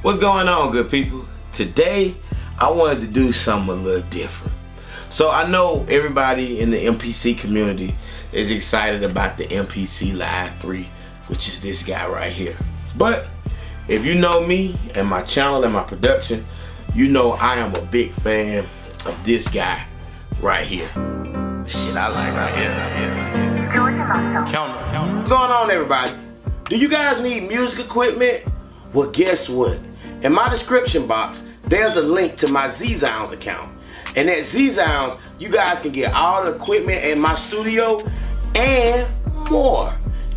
What's going on, good people? Today I wanted to do something a little different. So I know everybody in the MPC community is excited about the MPC Live 3, which is this guy right here. But if you know me and my channel and my production, you know I am a big fan of this guy right here. Shit I like right here. Counter. What's going on, everybody? Do you guys need music equipment? Well, guess what? In my description box, there's a link to my Z-Zounds account. And at Z-Zounds, you guys can get all the equipment in my studio and more.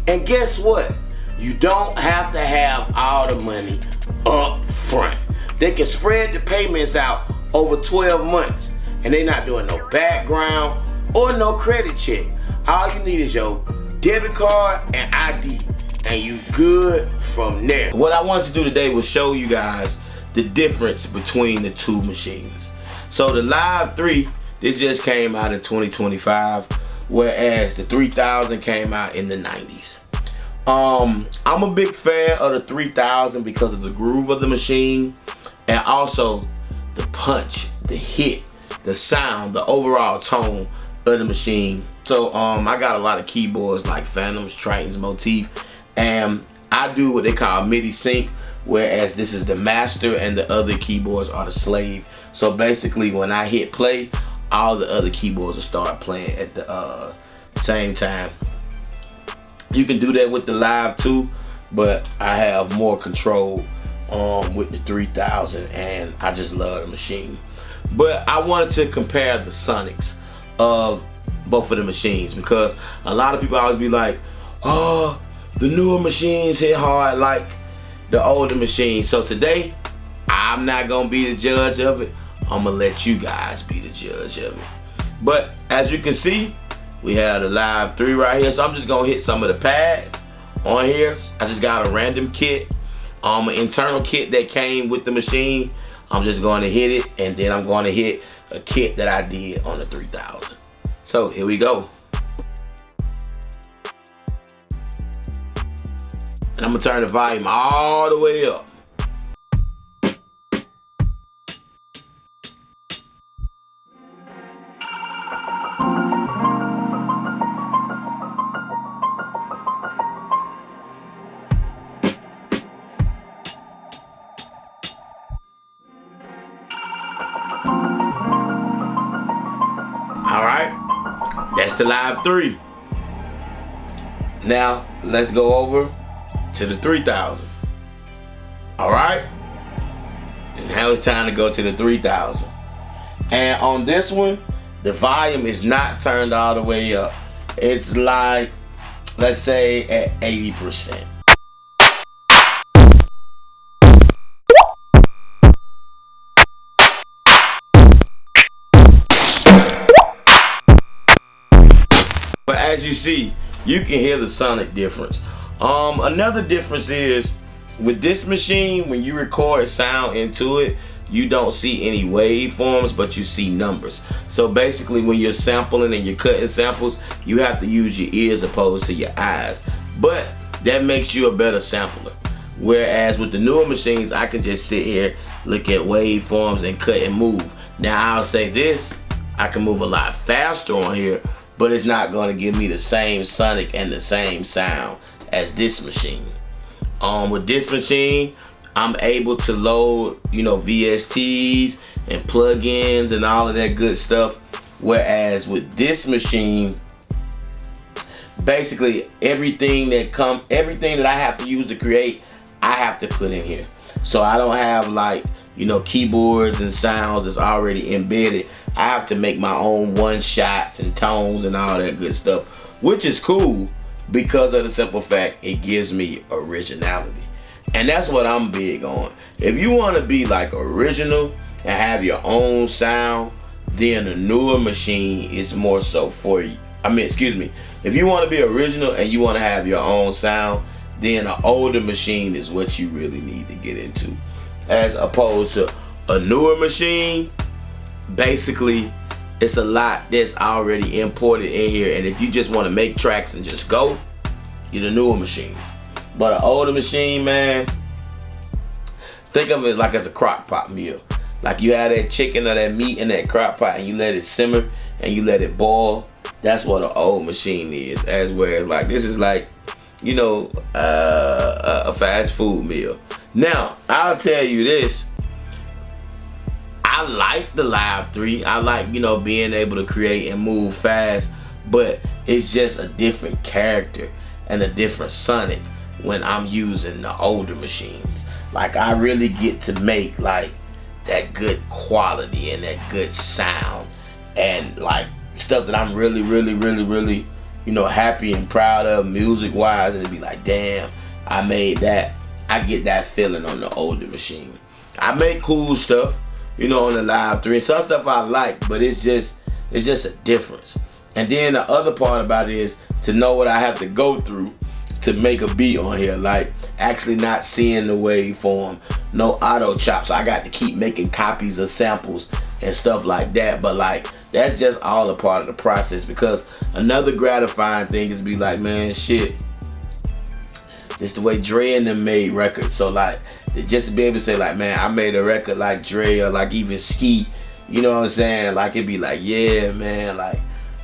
And guess what? You don't have to have all the money up front. They can spread the payments out over 12 months. And they're not doing no background or no credit check. All you need is your debit card and ID. And you good from there. What I wanted to do today was show you guys the difference between the two machines. So the Live 3, this just came out in 2025, whereas the 3000 came out in the 90s. I'm a big fan of the 3000 because of the groove of the machine and also the punch, the hit, the sound, the overall tone of the machine. So I got a lot of keyboards like Phantoms, Tritons, Motif, and I do what they call MIDI sync, whereas this is the master and the other keyboards are the slave. So basically when I hit play, all the other keyboards will start playing at the same time. You can do that with the Live too, but I have more control with the 3000 and I just love the machine. But I wanted to compare the sonics of both of the machines because a lot of people always be like, oh, the newer machines hit hard like the older machines. So today, I'm not gonna be the judge of it. I'm gonna let you guys be the judge of it. But as you can see, we have the Live 3 right here. So I'm just gonna hit some of the pads on here. I just got a random kit, an internal kit that came with the machine. I'm just gonna hit it and then I'm gonna hit a kit that I did on the 3000. So here we go. And I'm gonna turn the volume all the way up. All right, that's the Live 3. Now let's go over to the 3000. All right, and now it's time to go to the 3000. And on this one, the volume is not turned all the way up. It's like, let's say at 80%. But as you see, you can hear the sonic difference. Another difference is with this machine, when you record sound into it, you don't see any waveforms, but you see numbers. So basically when you're sampling and you're cutting samples, you have to use your ears opposed to your eyes. But that makes you a better sampler. Whereas with the newer machines, I can just sit here, look at waveforms and cut and move. Now I'll say this, I can move a lot faster on here, but it's not gonna give me the same sonic and the same sound as this machine. With this machine, I'm able to load, VSTs and plugins and all of that good stuff. Whereas with this machine, basically everything that I have to use to create, I have to put in here. So I don't have like, keyboards and sounds that's already embedded. I have to make my own one-shots and tones and all that good stuff, which is cool because of the simple fact it gives me originality. And that's what I'm big on. If you want to be like original and have your own sound, then the newer machine is more so for you. If you want to be original and you want to have your own sound, then an older machine is what you really need to get into. As opposed to a newer machine, basically it's a lot that's already imported in here, and if you just want to make tracks and just go, get a newer machine. But an older machine, man, Think of it like as a crock pot meal. Like you have that chicken or that meat in that crock pot and you let it simmer and you let it boil. That's what an old machine is. As where it's like, this is like, you know, a fast food meal. Now, I'll tell you this. I like the Live 3. I like, you know, being able to create and move fast, but it's just a different character and a different sonic when I'm using the older machines. Like, I really get to make like that good quality and that good sound and like stuff that I'm really, you know, happy and proud of music wise, and it'd be like, damn, I made that. I get that feeling on the older machine. I make cool stuff, you know, on the Live 3. Some stuff I like, but it's just a difference. And then the other part about it is to know what I have to go through to make a beat on here. Like actually not seeing the waveform, no auto chop. So I got to keep making copies of samples and stuff like that. But like, that's just all a part of the process, because another gratifying thing is be like, man, shit, this the way Dre and them made records. So like, just to be able to say like, man, I made a record like Dre or like even Ski, you know what I'm saying? Like it'd be like, yeah, man, like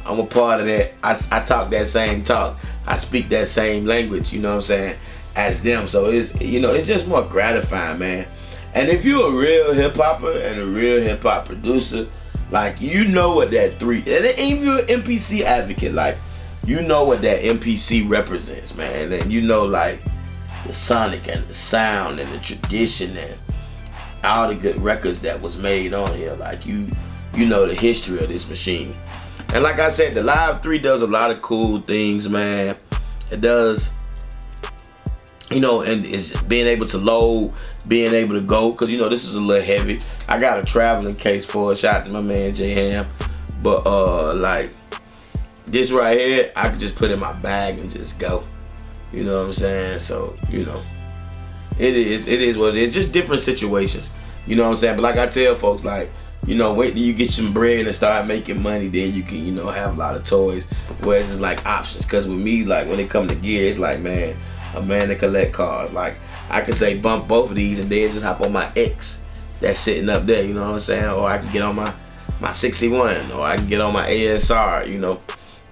I'm a part of that. I talk that same talk. I speak that same language, you know what I'm saying, as them. So it's, you know, it's just more gratifying, man. And if you're a real hip hopper and a real hip hop producer, like you know what that 3, and if you're an MPC advocate, like you know what that MPC represents, man. And you know like the sonic and the sound and the tradition and all the good records that was made on here. Like you know the history of this machine. And like I said, the Live 3 does a lot of cool things, man. It does, you know, and it's being able to load, being able to go, because, you know, this is a little heavy. I got a traveling case for it. Shout out to my man, J-Ham. But, like, this right here, I could just put in my bag and just go. You know what I'm saying? So, you know, it is what it is. Just different situations. You know what I'm saying? But like I tell folks, like, you know, wait till you get some bread and start making money, then you can, you know, have a lot of toys. Whereas it's like options. Because with me, like, when it come to gear, it's like, man, a man to collect cars. Like, I could say bump both of these and then just hop on my X that's sitting up there, you know what I'm saying? Or I can get on my 61, or I can get on my ASR, you know.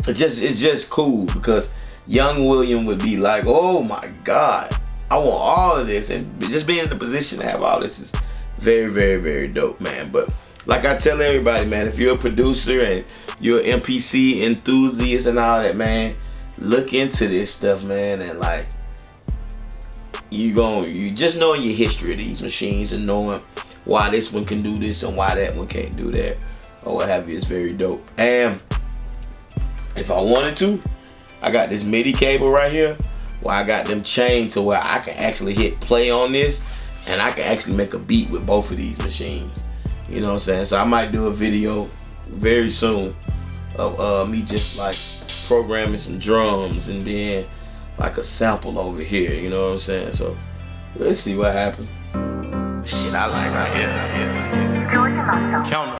It's just cool, because young William would be like, oh my God, I want all of this. And just being in the position to have all this is very dope, man. But like I tell everybody, man, if you're a producer and you're an MPC enthusiast and all that, man, look into this stuff, man. And like, you just knowing your history of these machines and knowing why this one can do this and why that one can't do that or what have you is very dope. And if I wanted to, I got this MIDI cable right here where I got them chained to where I can actually hit play on this and I can actually make a beat with both of these machines. You know what I'm saying? So I might do a video very soon of me just like programming some drums and then like a sample over here. You know what I'm saying? So let's see what happens. Shit I like right here. Counter.